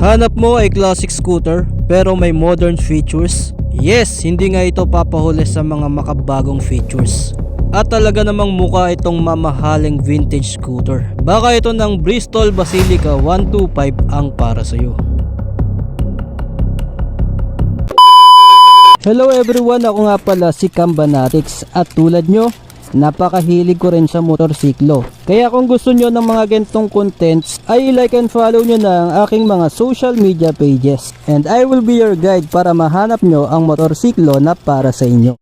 Hanap mo ay classic scooter pero may modern features? Yes, hindi nga ito papahuli sa mga makabagong features. At talaga namang mukha itong mamahaling vintage scooter. Baka ito ng Bristol Basilica 125 ang para sa'yo. Hello everyone, ako nga pala si Cambanatics at tulad nyo, napakahilig ko rin sa motorsiklo. Kaya kung gusto nyo ng mga ganitong contents ay like and follow nyo na ang aking mga social media pages. And I will be your guide para mahanap nyo ang motorsiklo na para sa inyo.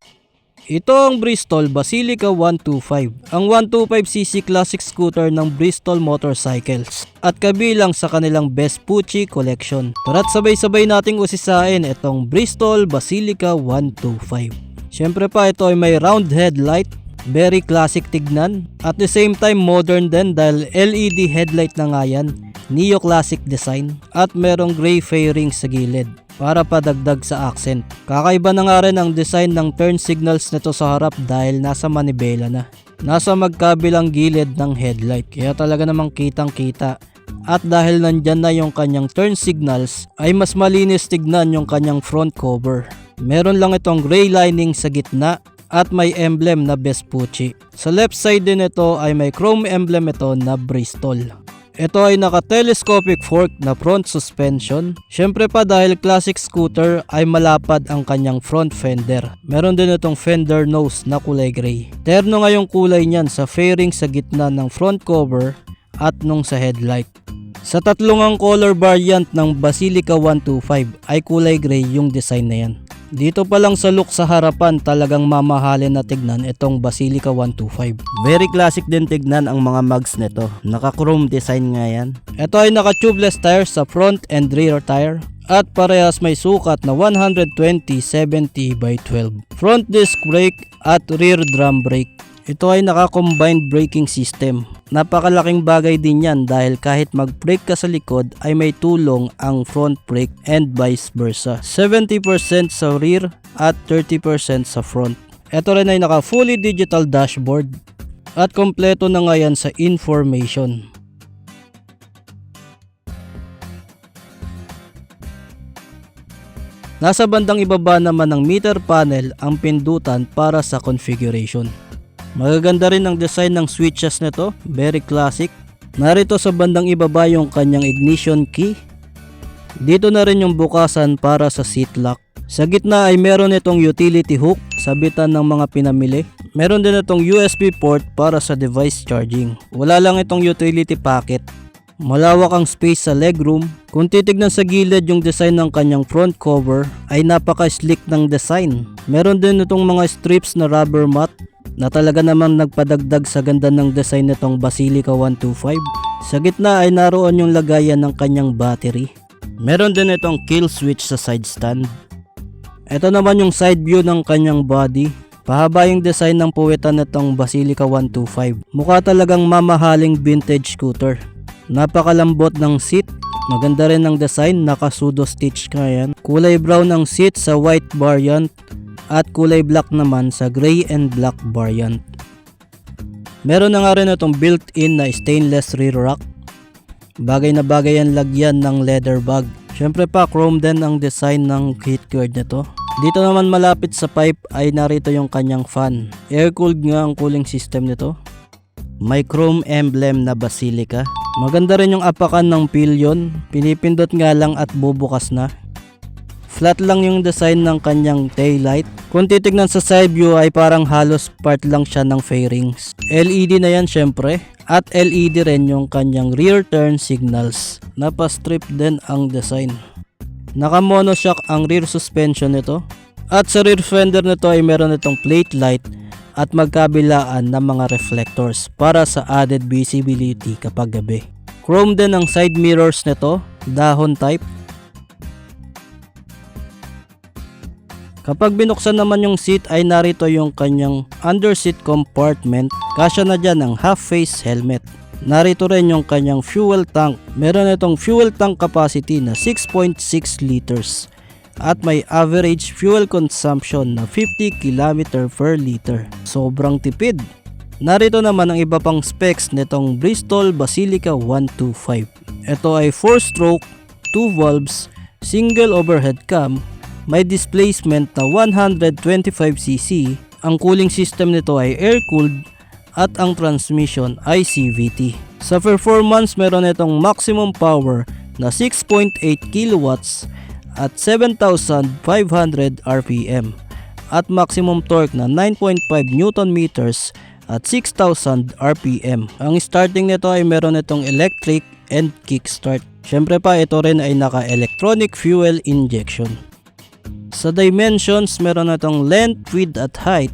Ito ang Bristol Basilica 125, ang 125cc classic scooter ng Bristol Motorcycles at kabilang sa kanilang Vespucci collection. Tara't sabay-sabay nating usisain itong Bristol Basilica 125. Siyempre pa, ito ay may round headlight, very classic tignan, at the same time modern din dahil LED headlight na nga yan, neo-classic design, at merong gray fairings sa gilid para padagdag sa accent. Kakaiba na nga rin ang design ng turn signals nito sa harap dahil nasa manibela na. Nasa magkabilang gilid ng headlight kaya talaga namang kitang kita. At dahil nandyan na yung kanyang turn signals ay mas malinis tignan yung kanyang front cover. Meron lang itong gray lining sa gitna at may emblem na Vespucci. Sa left side din ito ay may chrome emblem ito na Bristol. Ito ay naka-telescopic fork na front suspension. Syempre pa dahil classic scooter ay malapad ang kanyang front fender. Meron din itong fender nose na kulay gray. Terno nga yung kulay niyan sa fairing sa gitna ng front cover at nung sa headlight. Sa tatlong color variant ng Basilica 125 ay kulay gray yung design na yan. Dito pa lang sa look sa harapan talagang mamahalin na tignan itong Basilica 125. Very classic din tignan ang mga mugs nito. Naka-chrome design nga yan. Ito ay naka-tubeless tires sa front and rear tire. At parehas may sukat na 120/70 by 12. Front disc brake at rear drum brake. Ito ay naka-combined braking system. Napakalaking bagay din yan dahil kahit mag-brake ka sa likod ay may tulong ang front brake and vice versa. 70% sa rear at 30% sa front. Ito rin ay naka-fully digital dashboard at kompleto na nga yan sa information. Nasa bandang ibaba naman ng meter panel ang pindutan para sa configuration. Magaganda rin ang design ng switches nito, very classic. Narito sa bandang ibaba yung kanyang ignition key. Dito na rin yung bukasan para sa seat lock. Sa gitna ay meron itong utility hook, sabitan ng mga pinamili. Meron din itong USB port para sa device charging. Wala lang itong utility packet. Malawak ang space sa legroom. Kung titignan sa gilid yung design ng kanyang front cover ay napaka-slick ng design. Meron din itong mga strips na rubber mat na talaga namang nagpadagdag sa ganda ng design nitong Basilica 125. Sa gitna ay naroon yung lagayan ng kanyang battery. Meron din itong kill switch sa side stand. Ito naman yung side view ng kanyang body. Pahaba yung design ng puwetan nitong Basilica 125. Mukha talagang mamahaling vintage scooter. Napakalambot ng seat. Maganda rin ang design, naka-pseudo stitch ka yan. Kulay brown ang seat sa white variant at kulay black naman sa gray and black variant. Meron na nga rin itong built-in na stainless rear rack. Bagay na bagay yan lagyan ng leather bag. Syempre pa chrome din ang design ng heat guard nito. Dito naman malapit sa pipe ay narito yung kanyang fan. Air cooled nga ang cooling system nito. May chrome emblem na Basilica. Maganda rin yung apakan ng pillion. Pinipindot nga lang at bubukas na. Flat lang yung design ng kanyang taillight. Kung titignan sa side view ay parang halos part lang siya ng fairings. LED na yan syempre. At LED rin yung kanyang rear turn signals. Napa-strip din ang design. Naka-monoshock ang rear suspension nito. At sa rear fender nito ay meron itong plate light at magkabilaan ng mga reflectors para sa added visibility kapag gabi. Chrome din ang side mirrors nito, dahon type. Kapag binuksan naman yung seat ay narito yung kanyang underseat compartment. Kasya na dyan ang half-face helmet. Narito rin yung kanyang fuel tank. Meron itong fuel tank capacity na 6.6 liters. At may average fuel consumption na 50 km per liter. Sobrang tipid. Narito naman ang iba pang specs nitong Bristol Basilica 125. Ito ay 4-stroke 2 valves, single overhead cam, may displacement na 125cc, ang cooling system nito ay air-cooled at ang transmission ay CVT. Sa performance, meron itong maximum power na 6.8 kilowatts at 7,500 RPM at maximum torque na 9.5 Newton meters at 6,000 RPM. Ang starting nito ay meron itong electric and kickstart. Syempre pa, ito rin ay naka-electronic fuel injection. Sa dimensions, meron itong length, width at height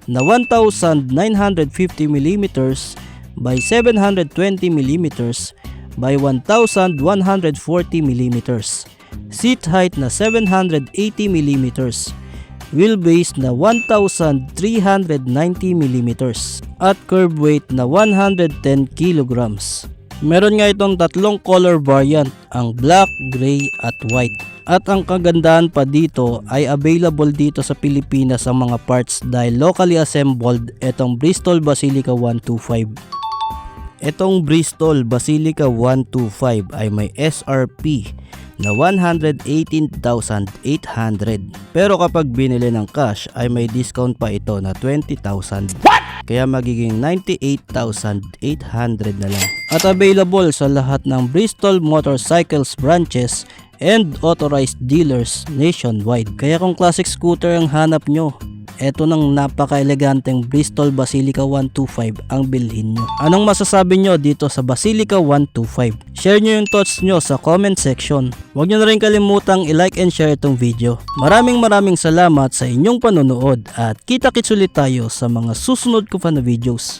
na 1,950mm by 720mm by 1,140mm. Seat height na 780mm. Wheelbase na 1,390mm at curb weight na 110 kg. Meron nga itong tatlong color variant, ang black, gray at white. At ang kagandahan pa dito ay available dito sa Pilipinas ang mga parts dahil locally assembled itong Bristol Basilica 125. Itong Bristol Basilica 125 ay may SRP na 118,800. Pero kapag binili ng cash ay may discount pa ito na 20,000. Kaya magiging 98,800 na lang. At available sa lahat ng Bristol Motorcycles branches and authorized dealers nationwide. Kaya kung classic scooter ang hanap nyo, eto ng napaka-eleganteng Bristol Basilica 125 ang bilhin nyo. Anong masasabi nyo dito sa Basilica 125? Share nyo yung thoughts nyo sa comment section. Huwag nyo na rin kalimutang i-like and share itong video. Maraming salamat sa inyong panonood at kita-kits ulit tayo sa mga susunod ko pa na videos.